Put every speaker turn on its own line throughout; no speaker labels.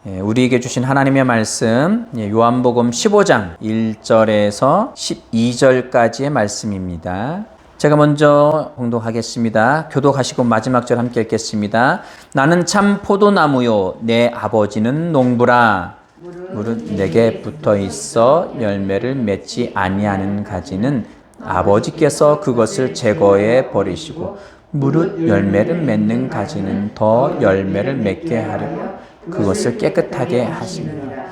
우리에게 주신 하나님의 말씀 요한복음 15장 1절에서 12절까지의 말씀입니다. 제가 먼저 봉독하겠습니다. 교독하시고 마지막 절 함께 읽겠습니다. 나는 참 포도나무요 내 아버지는 농부라. 무릇 내게 붙어 있어 열매를 맺지 아니하는 가지는 아버지께서 그것을 제거해 버리시고 무릇 열매를 맺는 가지는 더 열매를 맺게 하려고 그것을 깨끗하게 하십니다.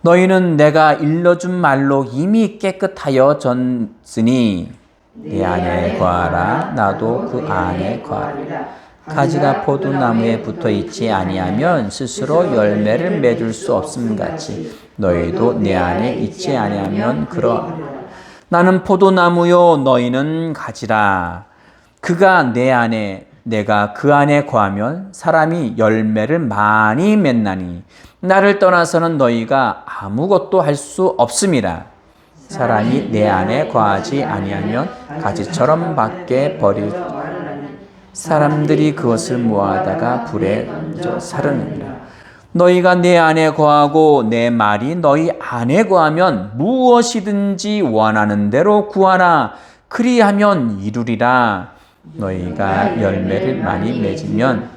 너희는 내가 일러준 말로 이미 깨끗하여 졌으니 내 안에 거하라. 나도 그 안에 거하리라. 가지가 포도나무에 붙어 있지 아니하면 스스로 열매를 맺을 수 없음 같이 너희도 내 안에 있지 아니하면 그러하리라. 나는 포도나무요 너희는 가지라. 그가 내 안에 내가 그 안에 거하면 사람이 열매를 많이 맺나니 나를 떠나서는 너희가 아무것도 할 수 없음이라. 사람이 내 안에 거하지 아니하면 가지처럼 밖에 버리지 사람들이 그것을 모아다가 불에 던져 사르느니라. 너희가 내 안에 거하고 내 말이 너희 안에 거하면 무엇이든지 원하는 대로 구하라. 그리하면 이루리라. 너희가 열매를 많이 맺으면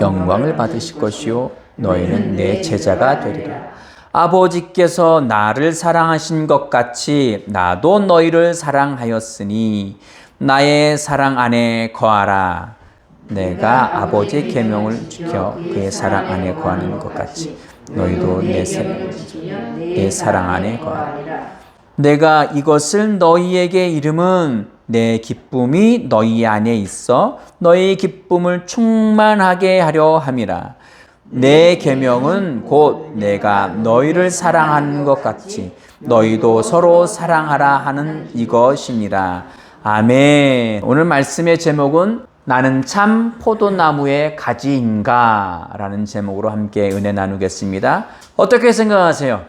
영광을 받으실 것이요 너희는 내 제자가 되리라. 아버지께서 나를 사랑하신 것 같이 나도 너희를 사랑하였으니 나의 사랑 안에 거하라. 내가 아버지의 계명을 지켜 그의 사랑 안에 거하는 것 같이 너희도 내 사랑 안에 거하라. 내가 이것을 너희에게 이름은 내 기쁨이 너희 안에 있어 너희 기쁨을 충만하게 하려 함이라. 내 계명은 곧 내가 너희를 사랑하는 것 같이 너희도 서로 사랑하라 하는 이것이니라. 아멘. 오늘 말씀의 제목은 나는 참 포도나무의 가지인가 라는 제목으로 함께 은혜 나누겠습니다. 어떻게 생각하세요?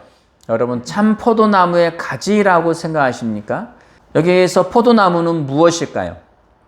여러분 참 포도나무의 가지라고 생각하십니까? 여기에서 포도나무는 무엇일까요?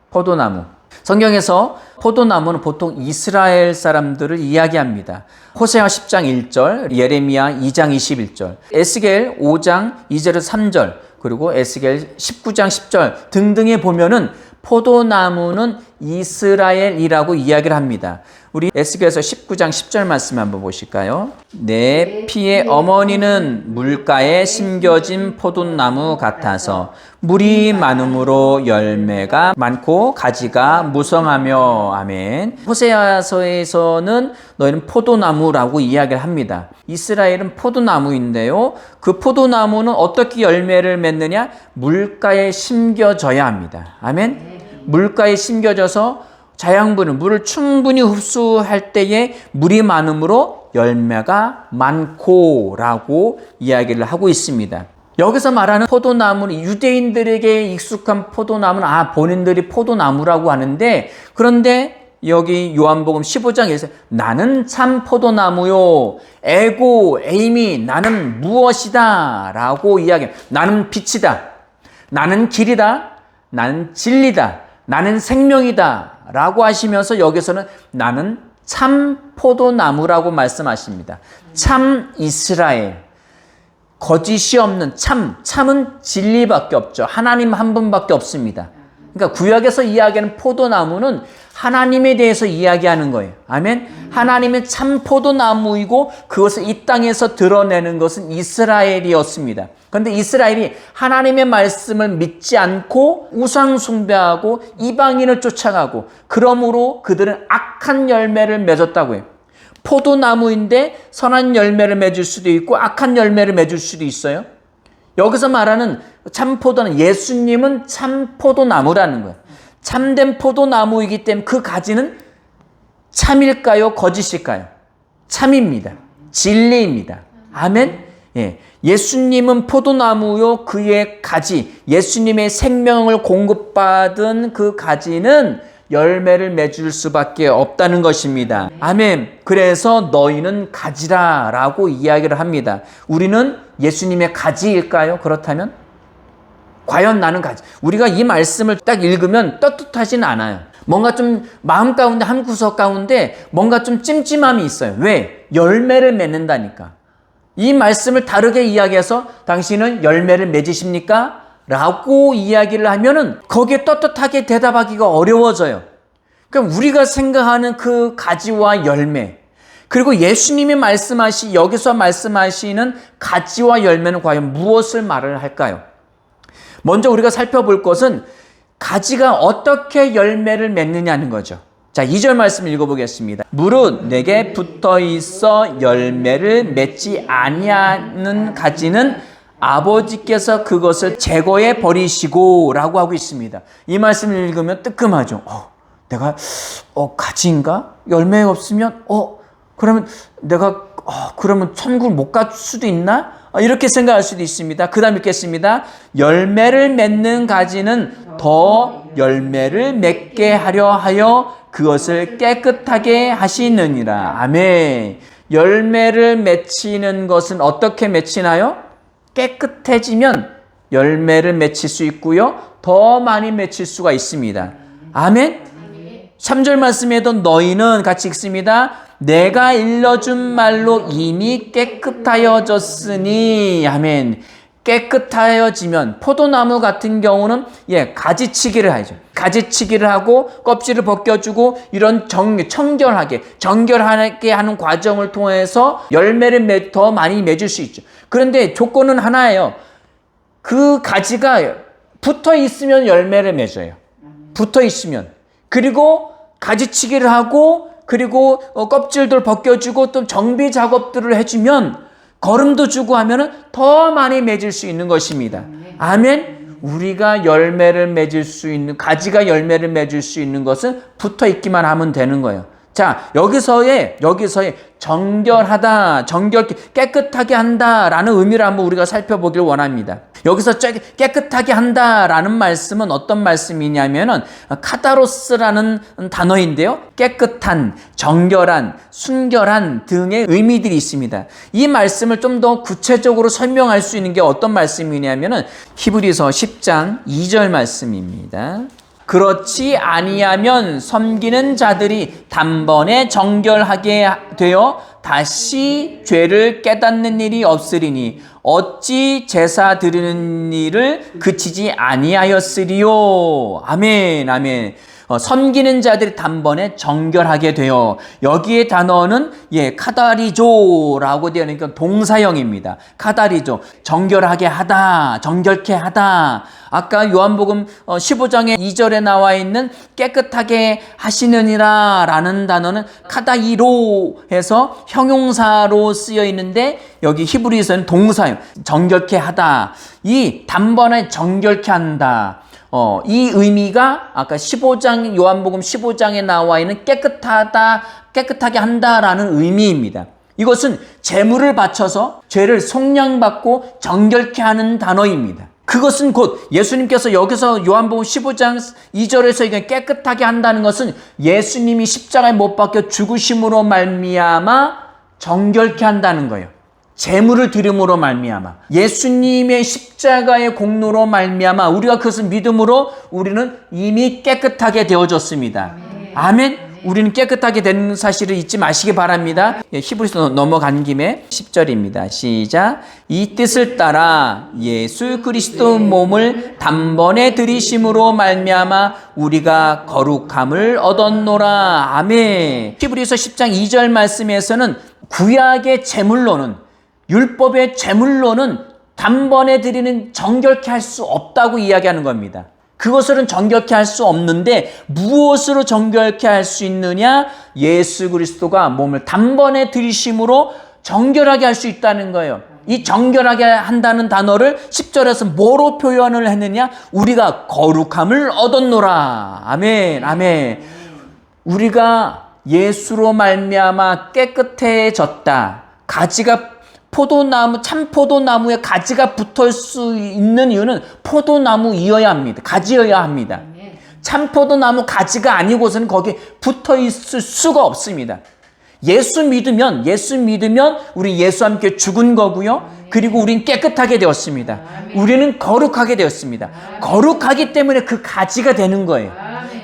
포도나무. 성경에서 포도나무는 보통 이스라엘 사람들을 이야기합니다. 호세아 10장 1절, 예레미야 2장 21절, 에스겔 5장 2절에서 3절, 그리고 에스겔 19장 10절 등등에 보면은 포도나무는 이스라엘이라고 이야기를 합니다. 우리 에스겔에서 19장 10절 말씀 한번 보실까요? 내 피의 어머니는 물가에 심겨진 포도나무 같아서 물이 많음으로 열매가 많고 가지가 무성하며. 아멘. 호세아서에서는 너희는 포도나무라고 이야기를 합니다. 이스라엘은 포도나무인데요. 그 포도나무는 어떻게 열매를 맺느냐? 물가에 심겨져야 합니다. 아멘. 물가에 심겨져서 자양분은 물을 충분히 흡수할 때에 물이 많음으로 열매가 많고라고 이야기를 하고 있습니다. 여기서 말하는 포도나무는 유대인들에게 익숙한 포도나무는 본인들이 포도나무라고 하는데, 그런데 여기 요한복음 15장에서 나는 참 포도나무요 에이미 나는 무엇이다 라고 이야기합니다. 나는 빛이다, 나는 길이다, 나는 진리다, 나는 생명이다 라고 하시면서 여기서는 나는 참 포도나무라고 말씀하십니다. 참 이스라엘, 거짓이 없는 참은 진리밖에 없죠. 하나님 한 분밖에 없습니다. 그러니까 구약에서 이야기하는 포도나무는 하나님에 대해서 이야기하는 거예요. 아멘. 하나님의 참 포도나무이고 그것을 이 땅에서 드러내는 것은 이스라엘이었습니다. 그런데 이스라엘이 하나님의 말씀을 믿지 않고 우상 숭배하고 이방인을 쫓아가고, 그러므로 그들은 악한 열매를 맺었다고 해요. 포도나무인데 선한 열매를 맺을 수도 있고 악한 열매를 맺을 수도 있어요. 여기서 말하는 참 포도는 예수님은 참 포도나무라는 거예요. 참된 포도나무이기 때문에 그 가지는 참일까요? 거짓일까요? 참입니다. 진리입니다. 아멘. 예수님은 포도나무요 그의 가지, 예수님의 생명을 공급받은 그 가지는 열매를 맺을 수밖에 없다는 것입니다. 아멘. 그래서 너희는 가지라 라고 이야기를 합니다. 우리는 예수님의 가지일까요? 그렇다면? 과연 나는 가지. 우리가 이 말씀을 딱 읽으면 떳떳하지는 않아요. 뭔가 좀 마음 가운데 한 구석 가운데 뭔가 좀 찜찜함이 있어요. 왜? 열매를 맺는다니까. 이 말씀을 다르게 이야기해서 당신은 열매를 맺으십니까? 라고 이야기를 하면은 거기에 떳떳하게 대답하기가 어려워져요. 그럼 우리가 생각하는 그 가지와 열매, 그리고 예수님이 여기서 말씀하시는 가지와 열매는 과연 무엇을 말을 할까요? 먼저 우리가 살펴볼 것은 가지가 어떻게 열매를 맺느냐는 거죠. 자, 2절 말씀 읽어보겠습니다. 무릇 내게 붙어 있어 열매를 맺지 아니하는 가지는 아버지께서 그것을 제거해 버리시고 라고 하고 있습니다. 이 말씀을 읽으면 뜨끔하죠. 내가 가지인가? 열매 없으면 그러면 천국을 못 갈 수도 있나? 이렇게 생각할 수도 있습니다. 그 다음 읽겠습니다. 열매를 맺는 가지는 더 열매를 맺게 하려 하여 그것을 깨끗하게 하시느니라. 아멘. 열매를 맺히는 것은 어떻게 맺히나요? 깨끗해지면 열매를 맺힐 수 있고요. 더 많이 맺힐 수가 있습니다. 아멘. 3절 말씀에도 너희는 같이 읽습니다. 내가 일러준 말로 이미 깨끗하여졌으니. 아멘. 깨끗하여지면 포도나무 같은 경우는 가지치기를 하죠. 가지치기를 하고 껍질을 벗겨주고 이런 정결하게 하는 과정을 통해서 열매를 더 많이 맺을 수 있죠. 그런데 조건은 하나예요. 그 가지가 붙어 있으면 열매를 맺어요. 붙어 있으면. 그리고 가지치기를 하고 그리고 껍질들 벗겨주고 또 정비 작업들을 해주면 거름도 주고 하면은 더 많이 맺을 수 있는 것입니다. 아멘. 우리가 열매를 맺을 수 있는, 가지가 열매를 맺을 수 있는 것은 붙어 있기만 하면 되는 거예요. 자, 여기서의 정결하다, 깨끗하게 한다라는 의미를 한번 우리가 살펴보길 원합니다. 여기서 깨끗하게 한다라는 말씀은 어떤 말씀이냐면은 카다로스라는 단어인데요. 깨끗한, 정결한, 순결한 등의 의미들이 있습니다. 이 말씀을 좀 더 구체적으로 설명할 수 있는 게 어떤 말씀이냐면은 히브리서 10장 2절 말씀입니다. 그렇지 아니하면 섬기는 자들이 단번에 정결하게 되어 다시 죄를 깨닫는 일이 없으리니 어찌 제사 드리는 일을 그치지 아니하였으리요. 아멘, 아멘. 섬기는 자들이 단번에 정결하게 되어, 여기에 단어는 카다리조라고 되어 있는 동사형입니다. 카다리조, 정결하게 하다, 정결케 하다. 아까 요한복음 15장의 2절에 나와 있는 깨끗하게 하시느니라 라는 단어는 카다이로 해서 형용사로 쓰여 있는데 여기 히브리서는 동사형, 정결케 하다. 이 단번에 정결케 한다. 이 의미가 아까 요한복음 15장에 나와 있는 깨끗하게 한다라는 의미입니다. 이것은 제물을 바쳐서 죄를 속량받고 정결케 하는 단어입니다. 그것은 곧 예수님께서 여기서 요한복음 15장 2절에서 깨끗하게 한다는 것은 예수님이 십자가에 못 박혀 죽으심으로 말미암아 정결케 한다는 거예요. 제물을 드림으로 말미암아, 예수님의 십자가의 공로로 말미암아 우리가 그것을 믿음으로 우리는 이미 깨끗하게 되어졌습니다. 아멘. 우리는 깨끗하게 된 사실을 잊지 마시기 바랍니다. 히브리서 넘어간 김에 10절입니다. 시작. 이 뜻을 따라 예수 그리스도 몸을 단번에 들이심으로 말미암아 우리가 거룩함을 얻었노라. 아멘. 히브리서 10장 2절 말씀에서는 구약의 제물로는, 율법의 제물로는 단번에 드리는 정결케 할 수 없다고 이야기하는 겁니다. 그것으로는 정결케 할 수 없는데 무엇으로 정결케 할 수 있느냐? 예수 그리스도가 몸을 단번에 들이심으로 정결하게 할 수 있다는 거예요. 이 정결하게 한다는 단어를 10절에서 뭐로 표현을 했느냐? 우리가 거룩함을 얻었노라. 아멘, 아멘. 우리가 예수로 말미암아 깨끗해졌다. 가지가 참포도나무에 가지가 붙을 수 있는 이유는 포도나무이어야 합니다. 가지여야 합니다. 참포도나무 가지가 아니고서는 거기에 붙어 있을 수가 없습니다. 예수 믿으면 우리 예수와 함께 죽은 거고요. 그리고 우린 깨끗하게 되었습니다. 우리는 거룩하게 되었습니다. 거룩하기 때문에 그 가지가 되는 거예요.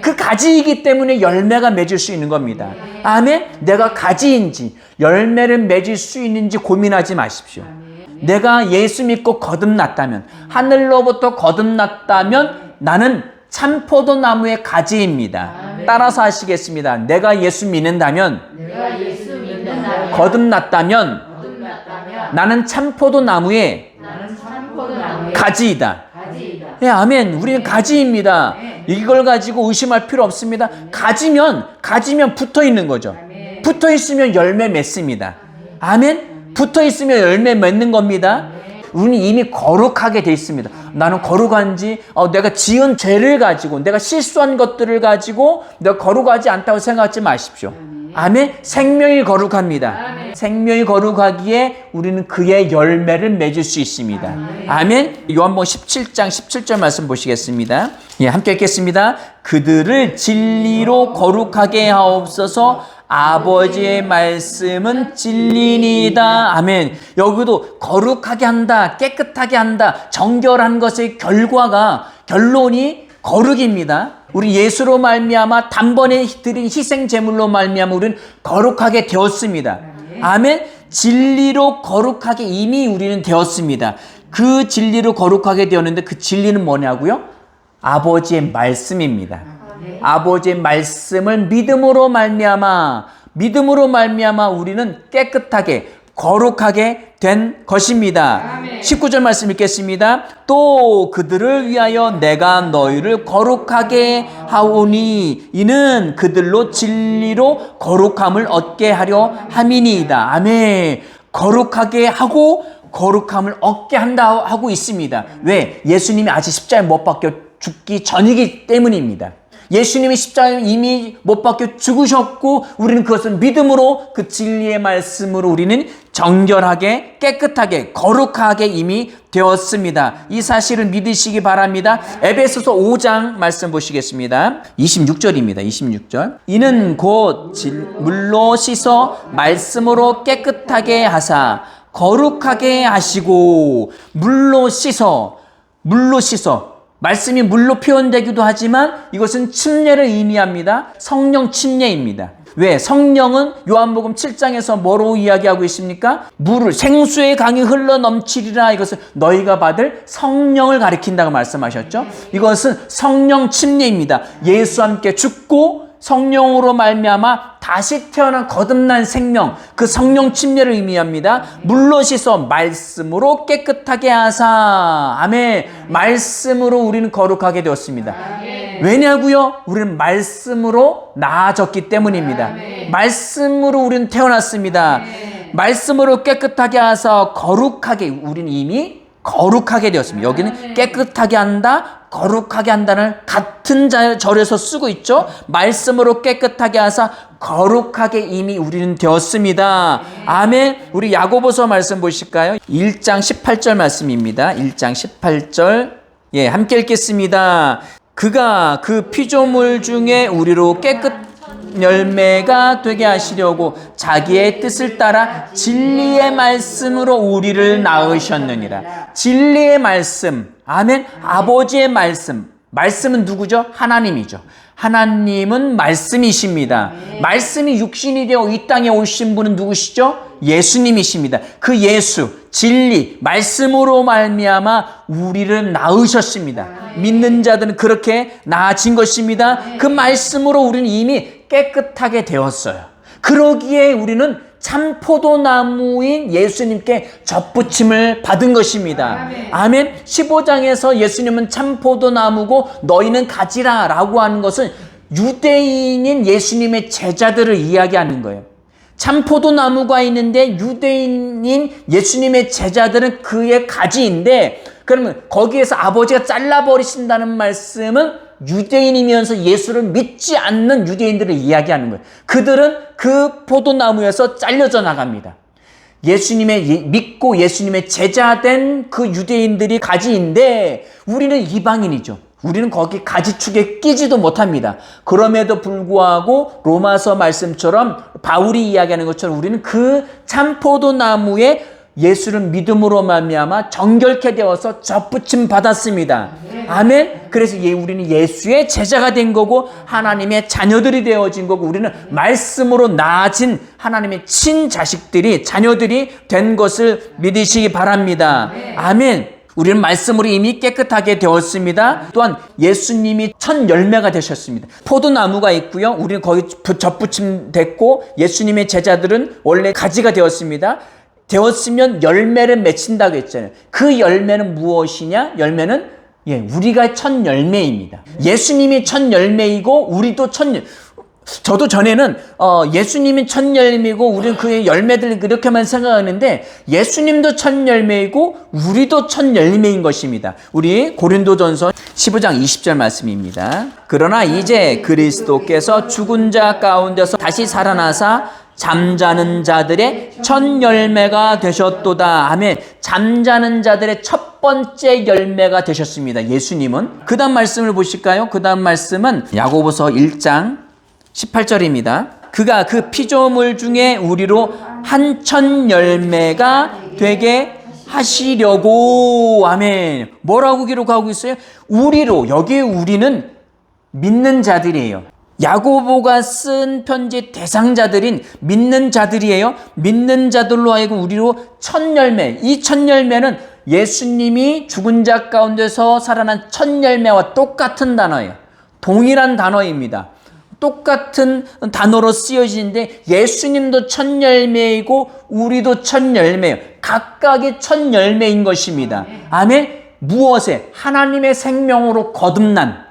그 가지이기 때문에 열매가 맺을 수 있는 겁니다. 아멘. 내가 가지인지 열매를 맺을 수 있는지 고민하지 마십시오. 내가 예수 믿고 거듭났다면, 하늘로부터 거듭났다면 나는 참 포도나무의 가지입니다. 따라서 하시겠습니다. 내가 예수 믿는다면, 거듭났다면 나는 참 포도나무의 가지이다. 네, 아멘. 우리는 가지입니다. 이걸 가지고 의심할 필요 없습니다. 가지면 붙어 있는 거죠. 붙어 있으면 열매 맺습니다. 아멘. 붙어 있으면 열매 맺는 겁니다. 우리는 이미 거룩하게 돼 있습니다. 나는 거룩한지, 내가 지은 죄를 가지고, 내가 실수한 것들을 가지고 내가 거룩하지 않다고 생각하지 마십시오. 아멘. 생명이 거룩합니다. 생명이 거룩하기에 우리는 그의 열매를 맺을 수 있습니다. 아멘. 요한복음 17장 17절 말씀 보시겠습니다. 예, 함께 읽겠습니다. 그들을 진리로 거룩하게 하옵소서. 아버지의 말씀은 진리니이다. 아멘. 여기도 거룩하게 한다, 깨끗하게 한다, 정결한 것의 결론이 거룩입니다. 우리 예수로 말미암아 단번에 드린 희생 제물로 말미암아 우리는 거룩하게 되었습니다. 아멘. 진리로 거룩하게 이미 우리는 되었습니다. 그 진리로 거룩하게 되었는데 그 진리는 뭐냐고요? 아버지의 말씀입니다. 아버지의 말씀을 믿음으로 말미암아 우리는 깨끗하게 거룩하게 된 것입니다. 19절 말씀 읽겠습니다. 또 그들을 위하여 내가 너희를 거룩하게 하오니 이는 그들로 진리로 거룩함을 얻게 하려 함이니이다. 아멘. 거룩하게 하고 거룩함을 얻게 한다 하고 있습니다. 왜? 예수님이 아직 십자가에 못 박혀 죽기 전이기 때문입니다. 예수님이 십자가에 이미 못 박혀 죽으셨고 우리는 그것을 믿음으로 그 진리의 말씀으로 우리는 정결하게 깨끗하게 거룩하게 이미 되었습니다. 이 사실을 믿으시기 바랍니다. 에베소서 5장 말씀 보시겠습니다. 26절입니다. 26절. 이는 곧 물로 씻어 말씀으로 깨끗하게 하사 거룩하게 하시고 물로 씻어 말씀이 물로 표현되기도 하지만 이것은 침례를 의미합니다. 성령 침례입니다. 왜? 성령은 요한복음 7장에서 뭐로 이야기하고 있습니까? 생수의 강이 흘러 넘치리라. 이것은 너희가 받을 성령을 가리킨다고 말씀하셨죠. 이것은 성령 침례입니다. 예수와 함께 죽고 성령으로 말미암아 다시 태어난 거듭난 생명, 그 성령 침례를 의미합니다. 물로 씻어 말씀으로 깨끗하게 하사. 아멘. 말씀으로 우리는 거룩하게 되었습니다. 아멘. 왜냐고요? 우리는 말씀으로 나아졌기 때문입니다. 아멘. 말씀으로 우리는 태어났습니다. 아멘. 말씀으로 깨끗하게 하사 거룩하게 우리는 이미 거룩하게 되었습니다. 여기는 깨끗하게 한다, 거룩하게 한다는 같은 절에서 쓰고 있죠. 말씀으로 깨끗하게 하사 거룩하게 이미 우리는 되었습니다. 아멘. 우리 야고보서 말씀 보실까요? 1장 18절 말씀입니다. 1장 18절. 예, 함께 읽겠습니다. 그가 그 피조물 중에 우리로 깨끗 열매가 되게 하시려고 자기의 뜻을 따라 진리의 말씀으로 우리를 낳으셨느니라. 진리의 말씀. 아멘. 아버지의 말씀. 말씀은 누구죠? 하나님이죠. 하나님은 말씀이십니다. 말씀이 육신이 되어 이 땅에 오신 분은 누구시죠? 예수님이십니다. 그 예수, 진리, 말씀으로 말미암아 우리를 낳으셨습니다. 믿는 자들은 그렇게 나아진 것입니다. 그 말씀으로 우리는 이미 깨끗하게 되었어요. 그러기에 우리는 참 포도나무인 예수님께 접붙임을 받은 것입니다. 아멘. 15장에서 예수님은 참 포도나무고 너희는 가지라 라고 하는 것은 유대인인 예수님의 제자들을 이야기하는 거예요. 참 포도나무가 있는데 유대인인 예수님의 제자들은 그의 가지인데, 그러면 거기에서 아버지가 잘라버리신다는 말씀은 유대인이면서 예수를 믿지 않는 유대인들을 이야기하는 거예요. 그들은 그 포도나무에서 잘려져 나갑니다. 믿고 예수님의 제자된 그 유대인들이 가지인데 우리는 이방인이죠. 우리는 거기 가지축에 끼지도 못합니다. 그럼에도 불구하고 로마서 말씀처럼 바울이 이야기하는 것처럼 우리는 그 참 포도나무에 예수를 믿음으로 말미암아 정결케 되어서 접붙임 받았습니다. 아멘. 그래서 우리는 예수의 제자가 된 거고 하나님의 자녀들이 되어진 거고 우리는 말씀으로 낳아진 하나님의 친자식들이 자녀들이 된 것을 믿으시기 바랍니다. 아멘. 우리는 말씀으로 이미 깨끗하게 되었습니다. 또한 예수님이 첫 열매가 되셨습니다. 포도나무가 있고요. 우리는 거기 접붙임 됐고 예수님의 제자들은 원래 가지가 되었습니다. 되었으면 열매를 맺힌다고 했잖아요. 그 열매는 무엇이냐? 열매는 우리가 첫 열매입니다. 예수님이 첫 열매이고 우리도 저도 전에는 예수님이 첫 열매이고 우리는 그의 열매들 그렇게만 생각하는데 예수님도 첫 열매이고 우리도 첫 열매인 것입니다. 우리 고린도전서 15장 20절 말씀입니다. 그러나 이제 그리스도께서 죽은 자 가운데서 다시 살아나사 잠자는 자들의 첫 열매가 되셨도다. 아멘. 잠자는 자들의 첫 번째 열매가 되셨습니다. 예수님은. 그 다음 말씀을 보실까요? 그 다음 말씀은 야고보서 1장 18절입니다. 그가 그 피조물 중에 우리로 한 첫 열매가 되게 하시려고. 아멘. 뭐라고 기록하고 있어요? 우리로. 여기 우리는 믿는 자들이에요. 야고보가 쓴 편지 대상자들인 믿는 자들이에요. 믿는 자들로 하여금 우리로 첫 열매. 이 첫 열매는 예수님이 죽은 자 가운데서 살아난 첫 열매와 똑같은 단어예요. 동일한 단어입니다. 똑같은 단어로 쓰여지는데 예수님도 첫 열매이고 우리도 첫 열매예요. 각각의 첫 열매인 것입니다. 아멘. 무엇에? 하나님의 생명으로 거듭난,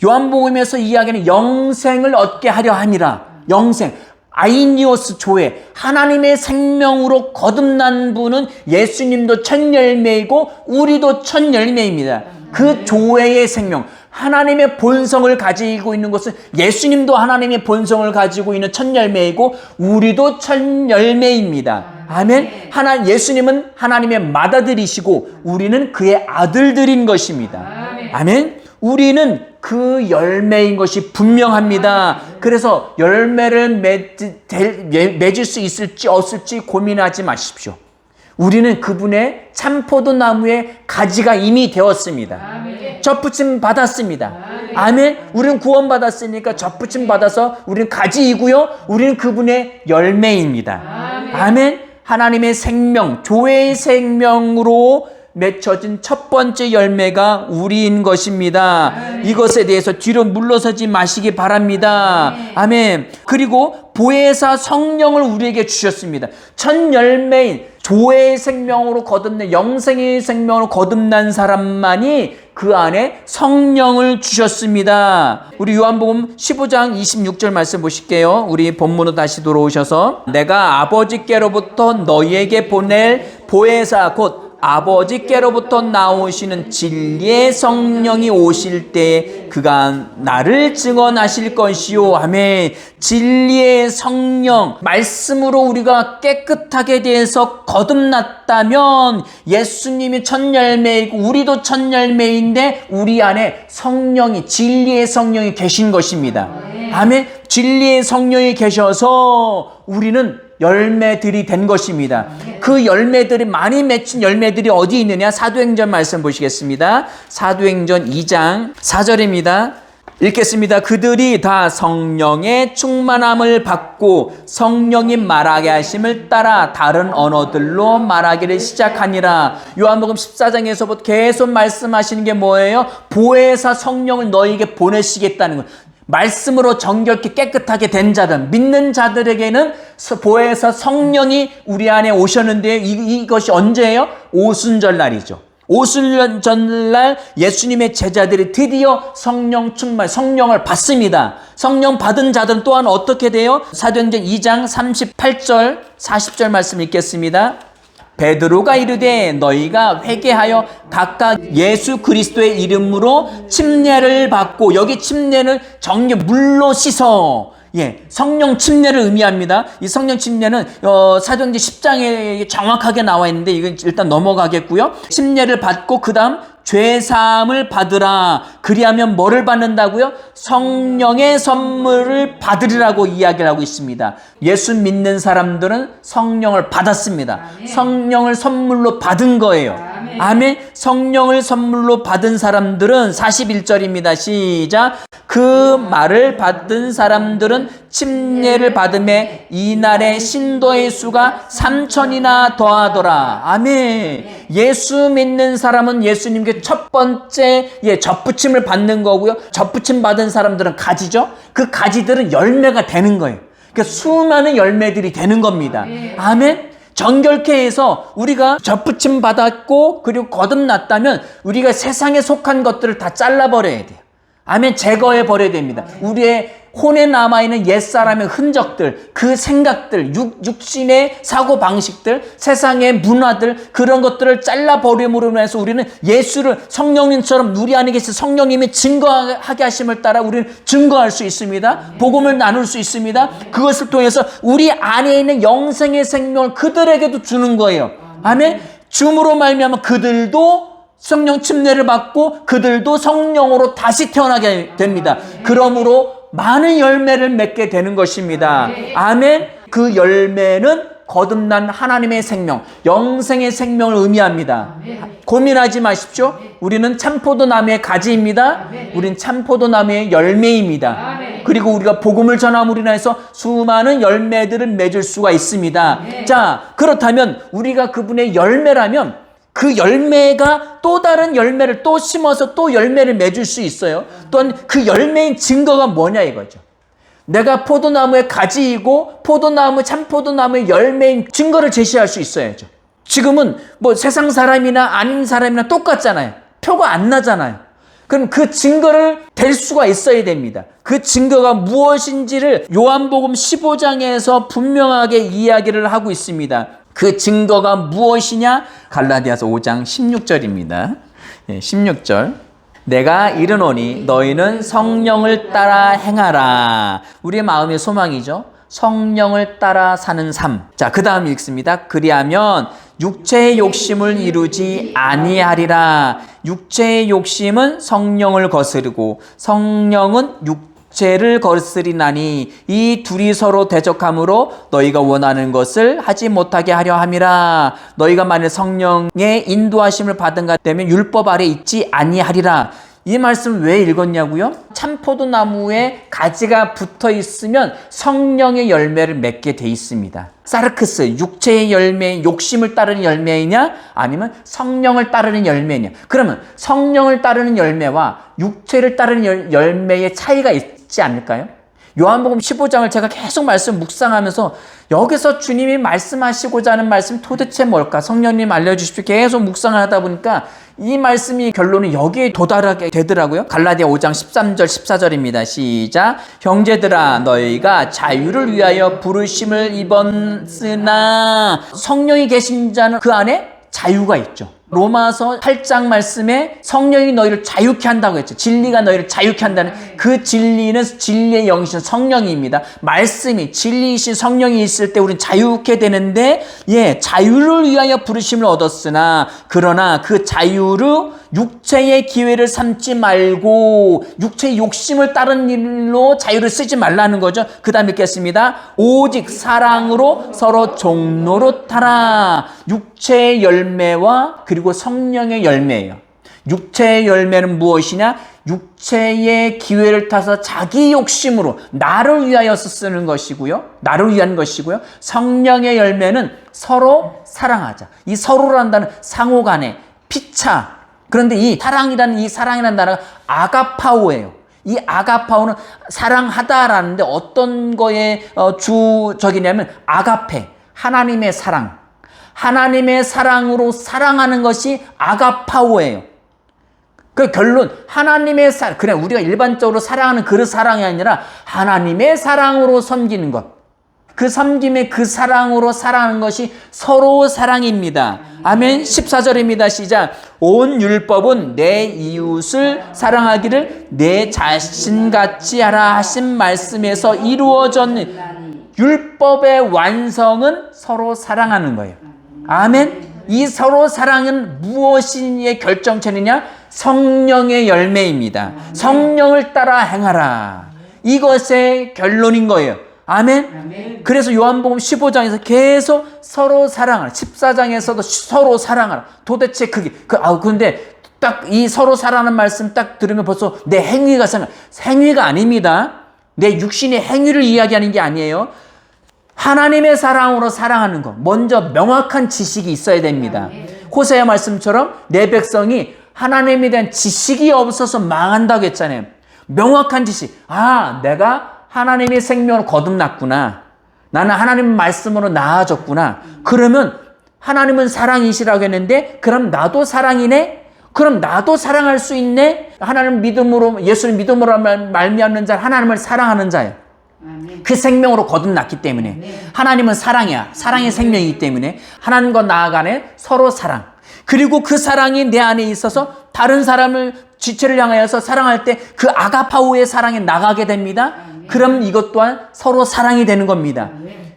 요한복음에서 이야기하는 영생을 얻게 하려 함이라. 영생, 아이니오스 조회, 하나님의 생명으로 거듭난 분은 예수님도 첫 열매이고 우리도 첫 열매입니다. 그 조회의 생명, 하나님의 본성을 가지고 있는 것은 예수님도 하나님의 본성을 가지고 있는 첫 열매이고 우리도 첫 열매입니다. 아멘. 예수님은 하나님의 맏아들이시고 우리는 그의 아들들인 것입니다. 아멘. 우리는 그 열매인 것이 분명합니다. 그래서 열매를 맺을 수 있을지 없을지 고민하지 마십시오. 우리는 그분의 참포도나무의 가지가 이미 되었습니다. 접붙임 받았습니다. 아멘. 우리는 구원받았으니까 접붙임 받아서 우리는 가지이고요. 우리는 그분의 열매입니다. 아멘. 하나님의 생명, 조회의 생명으로 맺혀진 첫 번째 열매가 우리인 것입니다. 이것에 대해서 뒤로 물러서지 마시기 바랍니다. 아멘. 그리고 보혜사 성령을 우리에게 주셨습니다. 첫 열매인 조회의 생명으로 거듭난, 영생의 생명으로 거듭난 사람만이 그 안에 성령을 주셨습니다. 우리 요한복음 15장 26절 말씀 보실게요. 우리 본문으로 다시 돌아오셔서 내가 아버지께로부터 너희에게 보낼 보혜사 곧 아버지께로부터 나오시는 진리의 성령이 오실 때 그가 나를 증언하실 것이요. 아멘. 진리의 성령, 말씀으로 우리가 깨끗하게 대해서 거듭났다면 예수님이 첫 열매이고 우리도 첫 열매인데 우리 안에 성령이, 진리의 성령이 계신 것입니다. 아멘. 진리의 성령이 계셔서 우리는 열매들이 된 것입니다. 그 열매들이, 많이 맺힌 열매들이 어디 있느냐? 사도행전 말씀 보시겠습니다. 사도행전 2장 4절입니다. 읽겠습니다. 그들이 다 성령의 충만함을 받고 성령이 말하게 하심을 따라 다른 언어들로 말하기를 시작하니라. 요한복음 14장에서부터 계속 말씀하시는 게 뭐예요? 보혜사 성령을 너희에게 보내시겠다는 거예요. 말씀으로 정결케 깨끗하게 된 자들, 믿는 자들에게는 보혜사 성령이 우리 안에 오셨는데 이것이 언제예요? 오순절날이죠. 오순절날 예수님의 제자들이 드디어 성령 충만, 성령을 받습니다. 성령 받은 자들은 또한 어떻게 돼요? 사도행전 2장 38절 40절 말씀 읽겠습니다. 베드로가 이르되 너희가 회개하여 각각 예수 그리스도의 이름으로 침례를 받고, 여기 침례는 물로 씻어, 성령 침례를 의미합니다. 이 성령 침례는 사도행전 10장에 정확하게 나와 있는데 이건 일단 넘어가겠고요. 침례를 받고 그 다음 죄사함을 받으라. 그리하면 뭐를 받는다고요? 성령의 선물을 받으리라고 이야기를 하고 있습니다. 예수 믿는 사람들은 성령을 받았습니다. 성령을 선물로 받은 거예요. 아멘. 성령을 선물로 받은 사람들은 41절입니다. 시작. 그 말을 받은 사람들은 침례를 받음에 이날의 신도의 수가 3,000이나 더하더라. 아멘. 예수 믿는 사람은 예수님께 첫 번째 접붙임을 받는 거고요. 접붙임 받은 사람들은 가지죠. 그 가지들은 열매가 되는 거예요. 그러니까 수많은 열매들이 되는 겁니다. 아멘. 정결케해서 우리가 접붙임 받았고 그리고 거듭났다면 우리가 세상에 속한 것들을 다 잘라버려야 돼요. 아멘. 제거해 버려야 됩니다. 우리의 혼에 남아있는 옛사람의 흔적들, 그 생각들, 육신의 사고방식들, 세상의 문화들, 그런 것들을 잘라버림으로 인해서 우리는 예수를 성령님처럼 우리 안에 계신 성령님이 증거하게 하심을 따라 우리는 증거할 수 있습니다. 복음을 나눌 수 있습니다. 그것을 통해서 우리 안에 있는 영생의 생명을 그들에게도 주는 거예요. 아멘. 줌으로 말미암아 그들도 성령 침례를 받고 그들도 성령으로 다시 태어나게 됩니다. 그러므로 많은 열매를 맺게 되는 것입니다. 아멘. 그 열매는 거듭난 하나님의 생명, 영생의 생명을 의미합니다. 고민하지 마십시오. 우리는 참포도나무의 가지입니다. 우리는 참포도나무의 열매입니다. 그리고 우리가 복음을 전함으로 인해서 수많은 열매들을 맺을 수가 있습니다. 자, 그렇다면 우리가 그분의 열매라면 그 열매가 또 다른 열매를 또 심어서 또 열매를 맺을 수 있어요. 또한 그 열매인 증거가 뭐냐 이거죠. 내가 포도나무의 가지이고 참포도나무의 열매인 증거를 제시할 수 있어야죠. 지금은 뭐 세상 사람이나 아닌 사람이나 똑같잖아요. 표가 안 나잖아요. 그럼 그 증거를 댈 수가 있어야 됩니다. 그 증거가 무엇인지를 요한복음 15장에서 분명하게 이야기를 하고 있습니다. 그 증거가 무엇이냐? 갈라디아서 5장 16절입니다. 16절. 내가 이르노니 너희는 성령을 따라 행하라. 우리의 마음의 소망이죠. 성령을 따라 사는 삶. 자, 그 다음 읽습니다. 그리하면 육체의 욕심을 이루지 아니하리라. 육체의 욕심은 성령을 거스르고 성령은 육체를 거스리나니 이 둘이 서로 대적함으로 너희가 원하는 것을 하지 못하게 하려 함이라. 너희가 만일 성령의 인도하심을 받은가 되면 율법 아래 있지 아니하리라. 이 말씀 왜 읽었냐고요? 참포도나무에 가지가 붙어 있으면 성령의 열매를 맺게 돼 있습니다. 사르크스, 육체의 열매, 욕심을 따르는 열매이냐? 아니면 성령을 따르는 열매냐? 그러면 성령을 따르는 열매와 육체를 따르는 열매의 차이가 있지 않을까요? 요한복음 15장을 제가 계속 말씀 묵상하면서 여기서 주님이 말씀하시고자 하는 말씀이 도대체 뭘까? 성령님 알려주십시오. 계속 묵상을 하다 보니까 이 말씀이 결론은 여기에 도달하게 되더라고요. 갈라디아 5장 13절 14절입니다. 시작. 형제들아 너희가 자유를 위하여 부르심을 입었으나 성령이 계신 자는 그 안에 자유가 있죠. 로마서 8장 말씀에 성령이 너희를 자유케 한다고 했죠. 진리가 너희를 자유케 한다는 그 진리는 진리의 영이신 성령입니다. 말씀이 진리이신 성령이 있을 때 우리는 자유케 되는데 자유를 위하여 부르심을 얻었으나 그러나 그 자유로 육체의 기회를 삼지 말고 육체의 욕심을 따른 일로 자유를 쓰지 말라는 거죠. 그 다음 읽겠습니다. 오직 사랑으로 서로 종노릇하라. 육체의 열매와 그리고 성령의 열매예요. 육체의 열매는 무엇이냐? 육체의 기회를 타서 자기 욕심으로 나를 위하여서 쓰는 것이고요. 나를 위한 것이고요. 성령의 열매는 서로 사랑하자. 이 서로라는 단어는 상호간에 피차. 그런데 이 사랑이라는 단어가 아가파오예요. 이 아가파오는 사랑하다라는데 어떤 거에 주적이냐면 아가페, 하나님의 사랑. 하나님의 사랑으로 사랑하는 것이 아가파오예요. 그 결론, 하나님의 사랑, 그냥 우리가 일반적으로 사랑하는 그 사랑이 아니라 하나님의 사랑으로 섬기는 것. 그 섬김의 그 사랑으로 사랑하는 것이 서로 사랑입니다. 아멘. 14절입니다. 시작. 온 율법은 내 이웃을 사랑하기를 내 자신같이 하라 하신 말씀에서 이루어졌는 율법의 완성은 서로 사랑하는 거예요. 아멘. 이 서로 사랑은 무엇의 결정체느냐? 성령의 열매입니다. 성령을 따라 행하라. 이것의 결론인 거예요. 아멘. 그래서 요한복음 15장에서 계속 서로 사랑하라. 14장에서도 서로 사랑하라. 도대체 그게 근데 딱 이 서로 사랑하는 말씀 딱 들으면 벌써 내 행위가 행위가 아닙니다. 내 육신의 행위를 이야기하는 게 아니에요. 하나님의 사랑으로 사랑하는 것. 먼저 명확한 지식이 있어야 됩니다. 호세아 말씀처럼 내 백성이 하나님에 대한 지식이 없어서 망한다고 했잖아요. 명확한 지식. 내가 하나님의 생명을 거듭났구나. 나는 하나님 말씀으로 나아졌구나. 그러면 하나님은 사랑이시라고 했는데 그럼 나도 사랑이네? 그럼 나도 사랑할 수 있네? 하나님 믿음으로, 예수를 믿음으로 말미암는 자, 하나님을 사랑하는 자예요. 그 생명으로 거듭났기 때문에. 하나님은 사랑이야. 사랑의 생명이기 때문에 하나님과 나아가는 서로 사랑. 그리고 그 사랑이 내 안에 있어서 다른 사람을 지체를 향하여서 사랑할 때 그 아가파우의 사랑에 나가게 됩니다. 그럼 이것 또한 서로 사랑이 되는 겁니다.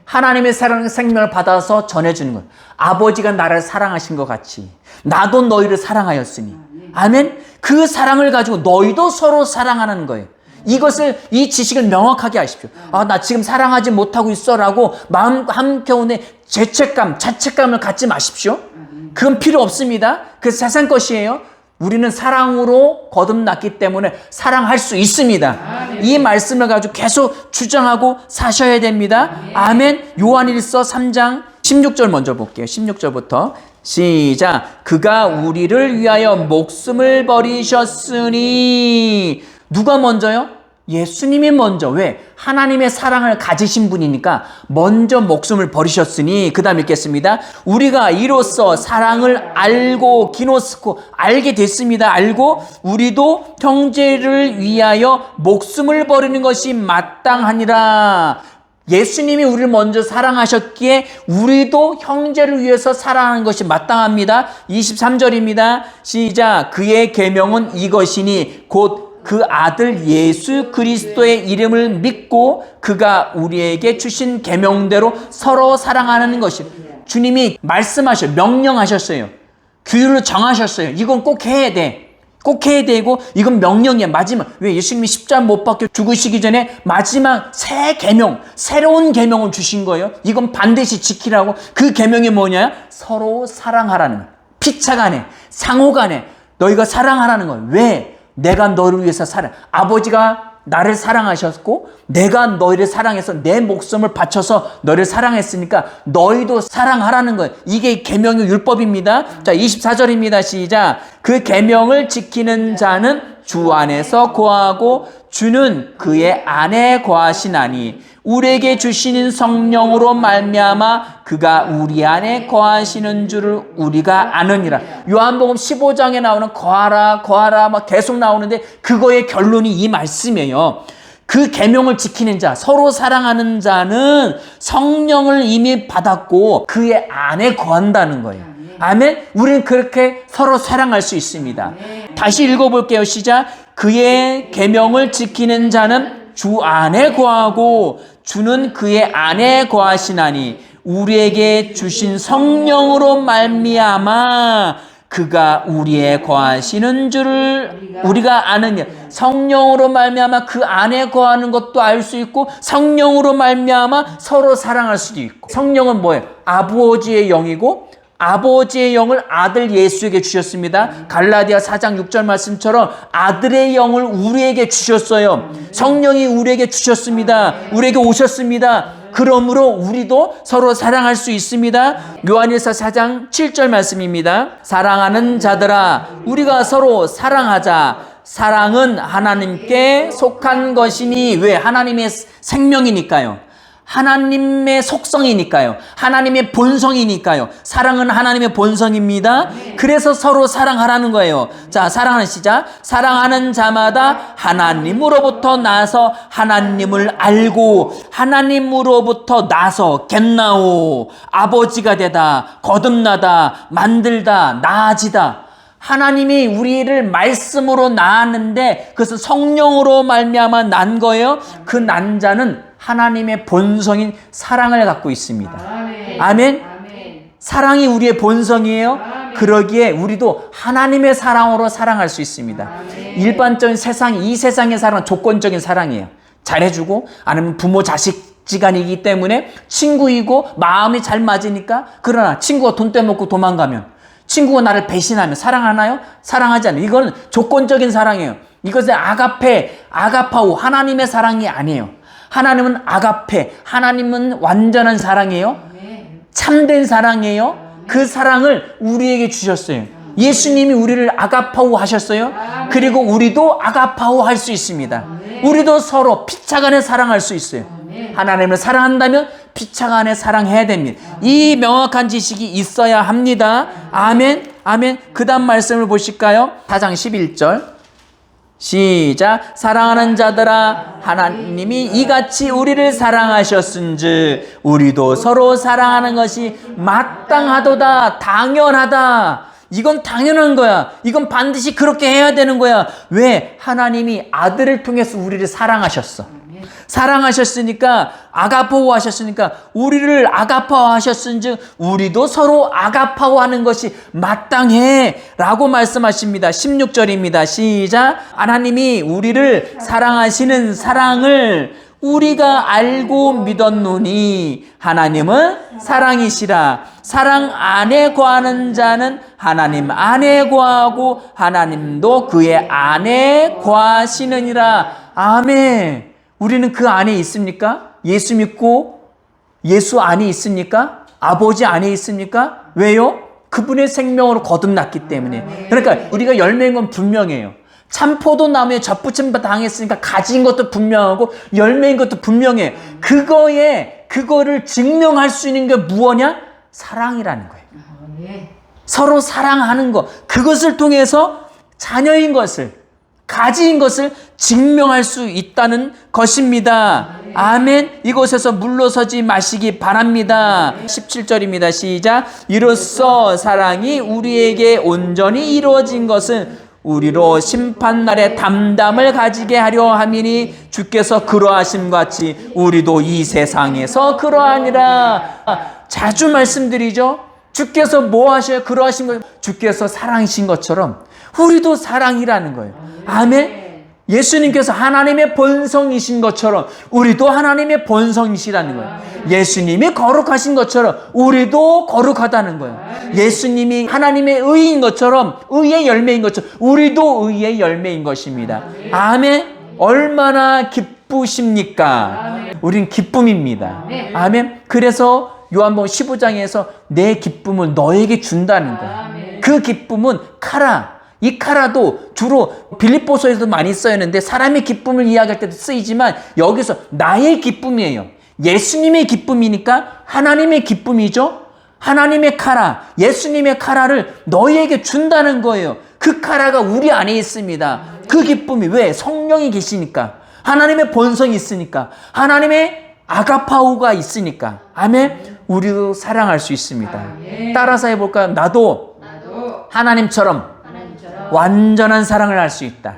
하나님의 사랑 생명을 받아서 전해주는 것. 아버지가 나를 사랑하신 것 같이 나도 너희를 사랑하였으니. 아멘. 그 사랑을 가지고 너희도 서로 사랑하는 거예요. 이 지식을 명확하게 하십시오. 나 지금 사랑하지 못하고 있어라고 마음 한겨울에 자책감을 갖지 마십시오. 그건 필요 없습니다. 그 세상 것이에요. 우리는 사랑으로 거듭났기 때문에 사랑할 수 있습니다. 이 말씀을 가지고 계속 주장하고 사셔야 됩니다. 아멘. 요한일서 3장 16절 먼저 볼게요. 16절부터 시작. 그가 우리를 위하여 목숨을 버리셨으니. 누가 먼저요? 예수님이 먼저. 왜? 하나님의 사랑을 가지신 분이니까 먼저 목숨을 버리셨으니. 그 다음 읽겠습니다. 우리가 이로써 사랑을 알고 기노스코 알게 됐습니다. 알고 우리도 형제를 위하여 목숨을 버리는 것이 마땅하니라. 예수님이 우리를 먼저 사랑하셨기에 우리도 형제를 위해서 사랑하는 것이 마땅합니다. 23절입니다. 시작. 그의 계명은 이것이니 곧 그 아들 예수 그리스도의 이름을 믿고 그가 우리에게 주신 계명대로 서로 사랑하는 것이. 주님이 말씀하셨어요. 명령하셨어요. 규율을 정하셨어요. 이건 꼭 해야 돼. 꼭 해야 되고 이건 명령이야. 마지막. 왜? 예수님이 십자가 못 박혀 죽으시기 전에 마지막 새 계명, 새로운 계명을 주신 거예요. 이건 반드시 지키라고. 그 계명이 뭐냐? 서로 사랑하라는 거예요. 피차간에, 상호간에 너희가 사랑하라는 거예요. 왜? 내가 너를 위해서 아버지가 나를 사랑하셨고 내가 너희를 사랑해서 내 목숨을 바쳐서 너를 사랑했으니까 너희도 사랑하라는 거예요. 이게 계명의 율법입니다. 자, 24절입니다. 시작. 그 계명을 지키는 자는 주 안에서 거하고 주는 그의 안에 거하시나니 우리에게 주시는 성령으로 말미암아 그가 우리 안에 거하시는 줄을 우리가 아느니라. 요한복음 15장에 나오는 거하라 막 계속 나오는데 그거의 결론이 이 말씀이에요. 그 계명을 지키는 자, 서로 사랑하는 자는 성령을 이미 받았고 그의 안에 거한다는 거예요. 아멘. 우리는 그렇게 서로 사랑할 수 있습니다. 다시 읽어볼게요. 시작. 그의 계명을 지키는 자는 주 안에 거하고 주는 그의 안에 거하시나니 우리에게 주신 성령으로 말미암아 그가 우리에 거하시는 줄을 우리가 아느냐. 성령으로 말미암아 그 안에 거하는 것도 알 수 있고 성령으로 말미암아 서로 사랑할 수도 있고. 성령은 뭐예요? 아버지의 영이고 아버지의 영을 아들 예수에게 주셨습니다. 갈라디아 4장 6절 말씀처럼 아들의 영을 우리에게 주셨어요. 성령이 우리에게 주셨습니다. 우리에게 오셨습니다. 그러므로 우리도 서로 사랑할 수 있습니다. 요한일서 4장 7절 말씀입니다. 사랑하는 자들아 우리가 서로 사랑하자. 사랑은 하나님께 속한 것이니. 왜? 하나님의 생명이니까요. 하나님의 속성이니까요. 하나님의 본성이니까요. 사랑은 하나님의 본성입니다. 그래서 서로 사랑하라는 거예요. 자, 사랑하는 시작. 사랑하는 자마다 하나님으로부터 나서 하나님을 알고 하나님으로부터 나서 겟나오 아버지가 되다, 거듭나다, 만들다, 나아지다. 하나님이 우리를 말씀으로 낳았는데 그것은 성령으로 말미암아 난 거예요. 그 난 자는 하나님의 본성인 사랑을 갖고 있습니다. 아멘. 사랑이 우리의 본성이에요. 그러기에 우리도 하나님의 사랑으로 사랑할 수 있습니다. 일반적인 이 세상의 사랑은 조건적인 사랑이에요. 잘해주고 아니면 부모 자식 지간이기 때문에 친구이고 마음이 잘 맞으니까. 그러나 친구가 돈 떼먹고 도망가면, 친구가 나를 배신하면 사랑하나요? 사랑하지 않아요. 이건 조건적인 사랑이에요. 이것은 아가파오, 하나님의 사랑이 아니에요. 하나님은 아가페, 하나님은 완전한 사랑이에요. 참된 사랑이에요. 그 사랑을 우리에게 주셨어요. 예수님이 우리를 아가파오 하셨어요. 그리고 우리도 아가파오 할 수 있습니다. 우리도 서로 피차간에 사랑할 수 있어요. 하나님을 사랑한다면 피차간에 사랑해야 됩니다. 이 명확한 지식이 있어야 합니다. 아멘, 아멘. 그 다음 말씀을 보실까요? 4장 11절 시작. 사랑하는 자들아, 하나님이 이같이 우리를 사랑하셨은즉 우리도 서로 사랑하는 것이 마땅하도다. 당연하다. 이건 당연한 거야. 이건 반드시 그렇게 해야 되는 거야. 왜? 하나님이 아들을 통해서 우리를 사랑하셨어. 사랑하셨으니까, 아가파오 하셨으니까, 우리를 아가파오 하셨은즉 우리도 서로 아가파오 하는 것이 마땅해 라고 말씀하십니다. 16절입니다. 시작. 하나님이 우리를 사랑하시는 사랑을 우리가 알고 믿었노니 하나님은 사랑이시라. 사랑 안에 거하는 자는 하나님 안에 거하고 하나님도 그의 안에 거하시느니라. 아멘. 우리는 그 안에 있습니까? 예수 믿고 예수 안에 있습니까? 아버지 안에 있습니까? 왜요? 그분의 생명으로 거듭났기 때문에. 그러니까 우리가 열매인 건 분명해요. 참 포도나무에 젖붙임 당했으니까 가진 것도 분명하고 열매인 것도 분명해. 그거를 증명할 수 있는 게 무엇이냐? 사랑이라는 거예요. 서로 사랑하는 것. 그것을 통해서 자녀인 것을, 가지인 것을 증명할 수 있다는 것입니다. 아멘. 이곳에서 물러서지 마시기 바랍니다. 17절입니다. 시작. 이로써 사랑이 우리에게 온전히 이루어진 것은 우리로 심판날에 담담을 가지게 하려 함이니 주께서 그러하심 같이 우리도 이 세상에서 그러하니라. 자주 말씀드리죠. 주께서 뭐 하셔요? 그러하신 거예요. 주께서 사랑이신 것처럼 우리도 사랑이라는 거예요. 아멘. 예수님께서 하나님의 본성이신 것처럼 우리도 하나님의 본성이시라는 거예요. 예수님이 거룩하신 것처럼 우리도 거룩하다는 거예요. 예수님이 하나님의 의인 것처럼, 의의 열매인 것처럼 우리도 의의 열매인 것입니다. 아멘. 얼마나 기쁘십니까? 우린 기쁨입니다. 아멘. 그래서 요한복음 15장에서 내 기쁨을 너에게 준다는 거예요. 그 기쁨은 카라. 이 카라도 주로 빌립보서에도 많이 쓰였는데 사람의 기쁨을 이야기할 때도 쓰이지만 여기서 나의 기쁨이에요. 예수님의 기쁨이니까 하나님의 기쁨이죠. 하나님의 카라, 예수님의 카라를 너희에게 준다는 거예요. 그 카라가 우리 안에 있습니다. 그 기쁨이 왜? 성령이 계시니까. 하나님의 본성이 있으니까. 하나님의 아가파오가 있으니까. 아멘. 우리도 사랑할 수 있습니다. 따라서 해볼까요? 나도 하나님처럼 완전한 사랑을 할 수 있다.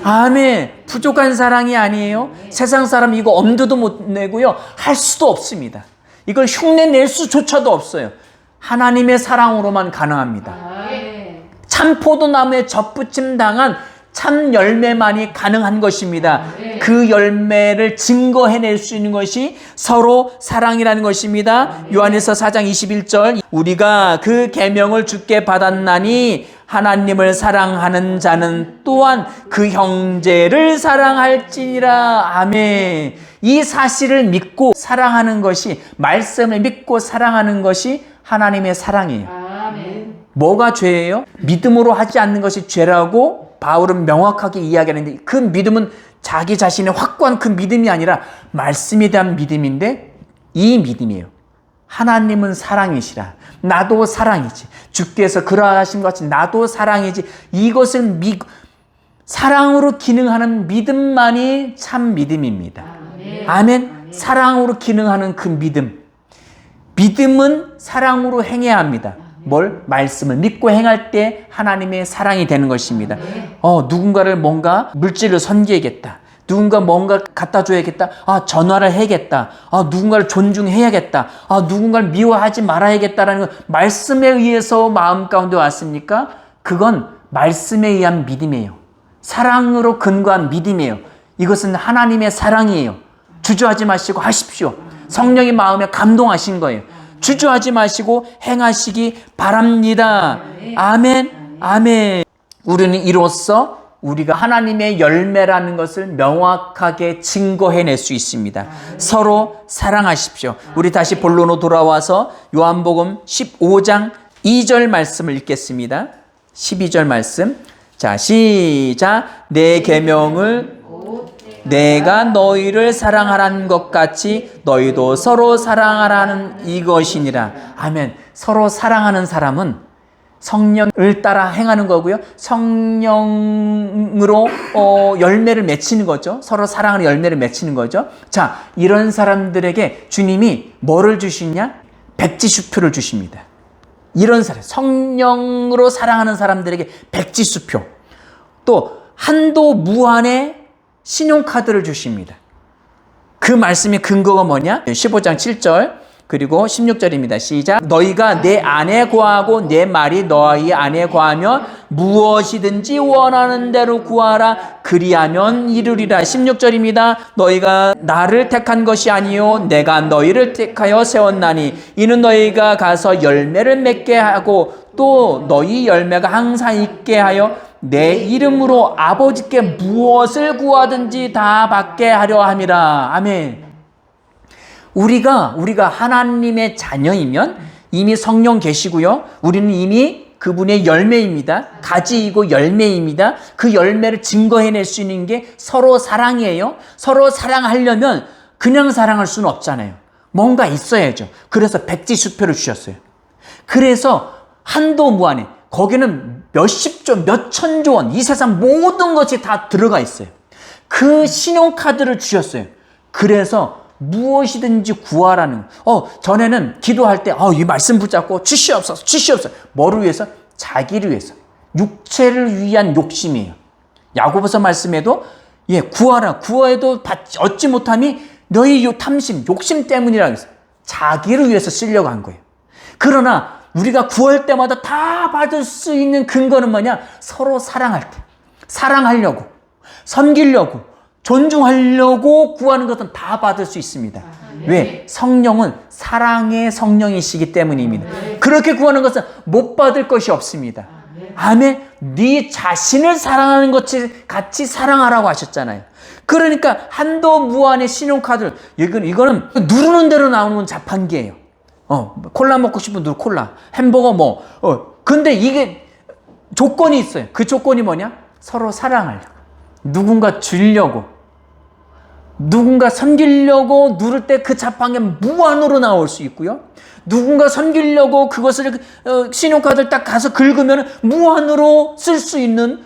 아멘. 부족한 사랑이 아니에요. 세상 사람 이거 엄두도 못 내고요. 할 수도 없습니다. 이걸 흉내낼 수조차도 없어요. 하나님의 사랑으로만 가능합니다. 참 포도나무에 젖붙임 당한 참 열매만이 가능한 것입니다. 그 열매를 증거해낼 수 있는 것이 서로 사랑이라는 것입니다. 요한일서 4장 21절 우리가 그 계명을 주께 받았나니 하나님을 사랑하는 자는 또한 그 형제를 사랑할지니라. 아멘. 이 사실을 믿고 사랑하는 것이, 말씀을 믿고 사랑하는 것이 하나님의 사랑이에요. 아멘. 뭐가 죄예요? 믿음으로 하지 않는 것이 죄라고 바울은 명확하게 이야기하는데 그 믿음은 자기 자신의 확고한 그 믿음이 아니라 말씀에 대한 믿음인데 이 믿음이에요. 하나님은 사랑이시라. 나도 사랑이지. 주께서 그러하신 것 같이 나도 사랑이지. 이것을 사랑으로 기능하는 믿음만이 참 믿음입니다. 아멘. 사랑으로 기능하는 그 믿음. 믿음은 사랑으로 행해야 합니다. 뭘? 말씀을 믿고 행할 때 하나님의 사랑이 되는 것입니다. 누군가를 뭔가 물질을 섬기겠다. 누군가 뭔가 갖다 줘야겠다. 전화를 해야겠다. 누군가를 존중해야겠다. 누군가를 미워하지 말아야겠다라는 건 말씀에 의해서 마음 가운데 왔습니까? 그건 말씀에 의한 믿음이에요. 사랑으로 근거한 믿음이에요. 이것은 하나님의 사랑이에요. 주저하지 마시고 하십시오. 성령의 마음에 감동하신 거예요. 주저하지 마시고 행하시기 바랍니다. 아멘, 아멘. 우리는 이로써 우리가 하나님의 열매라는 것을 명확하게 증거해낼 수 있습니다. 서로 사랑하십시오. 우리 다시 본론으로 돌아와서 요한복음 15장 2절 말씀을 읽겠습니다. 12절 말씀. 자, 시작. 내 계명을 내가 너희를 사랑하라는 것 같이 너희도 서로 사랑하라는 이것이니라. 아멘. 서로 사랑하는 사람은 성령을 따라 행하는 거고요. 성령으로 열매를 맺히는 거죠. 서로 사랑하는 열매를 맺히는 거죠. 자, 이런 사람들에게 주님이 뭐를 주시냐? 백지수표를 주십니다. 이런 사람, 성령으로 사랑하는 사람들에게 백지수표. 또 한도 무한의 신용카드를 주십니다. 그 말씀의 근거가 뭐냐? 15장 7절 그리고 16절입니다. 시작. 너희가 내 안에 거하고 내 말이 너희 안에 거하면 무엇이든지 원하는 대로 구하라. 그리하면 이루리라. 16절입니다. 너희가 나를 택한 것이 아니요 내가 너희를 택하여 세웠나니 이는 너희가 가서 열매를 맺게 하고 또 너희 열매가 항상 있게 하여 내 이름으로 아버지께 무엇을 구하든지 다 받게 하려 함이라. 아멘. 우리가 하나님의 자녀이면 이미 성령 계시고요. 우리는 이미 그분의 열매입니다. 가지이고 열매입니다. 그 열매를 증거해낼 수 있는 게 서로 사랑이에요. 서로 사랑하려면 그냥 사랑할 수는 없잖아요. 뭔가 있어야죠. 그래서 백지수표를 주셨어요. 그래서 한도 무한에 거기는 몇십조, 몇천조 원, 이 세상 모든 것이 다 들어가 있어요. 그 신용카드를 주셨어요. 그래서 무엇이든지 구하라는 전에는 기도할 때 이 말씀 붙잡고 주시옵소서 주시옵소서. 뭐를 위해서? 자기를 위해서. 육체를 위한 욕심이에요. 야고보서 말씀에도 구하라. 구해도 얻지 못함이 너희 탐심, 욕심 때문이라고 했어요. 자기를 위해서 쓰려고 한 거예요. 그러나 우리가 구할 때마다 다 받을 수 있는 근거는 뭐냐? 서로 사랑할 때. 사랑하려고, 섬기려고, 존중하려고 구하는 것은 다 받을 수 있습니다. 왜? 성령은 사랑의 성령이시기 때문입니다. 그렇게 구하는 것은 못 받을 것이 없습니다. 아멘. 네 자신을 사랑하는 것이 같이 사랑하라고 하셨잖아요. 그러니까 한도 무한의 신용카드를 이거는 누르는 대로 나오는 자판기예요. 콜라 먹고 싶으면 누르 콜라, 햄버거 근데 이게 조건이 있어요. 그 조건이 뭐냐? 서로 사랑하려고. 누군가 주려고, 누군가 섬기려고 누를 때 그 자판기 무한으로 나올 수 있고요. 누군가 섬기려고 그것을 신용카드를 딱 가서 긁으면 무한으로 쓸 수 있는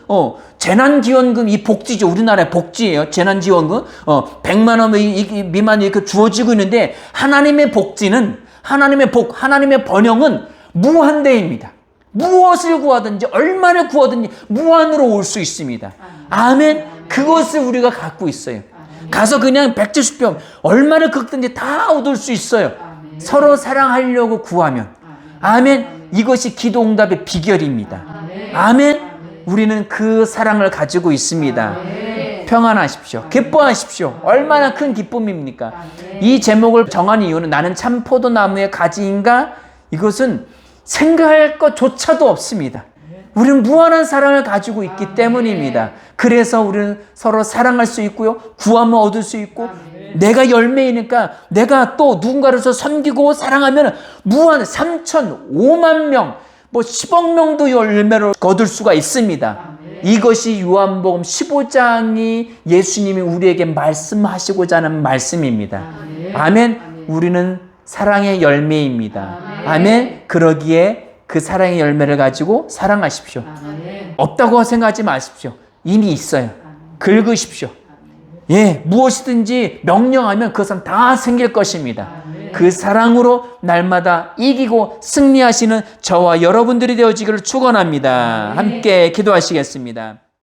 재난지원금, 이 복지죠. 우리나라의 복지예요. 재난지원금 100만 원 미만이 이렇게 주어지고 있는데 하나님의 복지는 하나님의 번영은 무한대입니다. 무엇을 구하든지 얼마나 구하든지 무한으로 올 수 있습니다. 아멘. 그것을 우리가 갖고 있어요. 가서 그냥 백지수표 얼마나 긁든지 다 얻을 수 있어요. 서로 사랑하려고 구하면. 아멘. 이것이 기도응답의 비결입니다. 아멘. 우리는 그 사랑을 가지고 있습니다. 평안하십시오. 기뻐하십시오. 얼마나 큰 기쁨입니까? 이 제목을 정한 이유는 나는 참 포도나무의 가지인가? 이것은 생각할 것조차도 없습니다. 우리는 무한한 사랑을 가지고 있기 때문입니다. 그래서 우리는 서로 사랑할 수 있고요. 구하면 얻을 수 있고, 내가 열매이니까 내가 또 누군가로서 섬기고 사랑하면 무한 3천, 5만 명, 10억 명도 열매를 거둘 수가 있습니다. 이것이 요한복음 15장이 예수님이 우리에게 말씀하시고자 하는 말씀입니다. 아멘. 우리는 사랑의 열매입니다. 아멘. 그러기에 그 사랑의 열매를 가지고 사랑하십시오. 없다고 생각하지 마십시오. 이미 있어요. 긁으십시오. 무엇이든지 명령하면 그것은 다 생길 것입니다. 그 사랑으로 날마다 이기고 승리하시는 저와 여러분들이 되어지기를 축원합니다. 함께 기도하시겠습니다.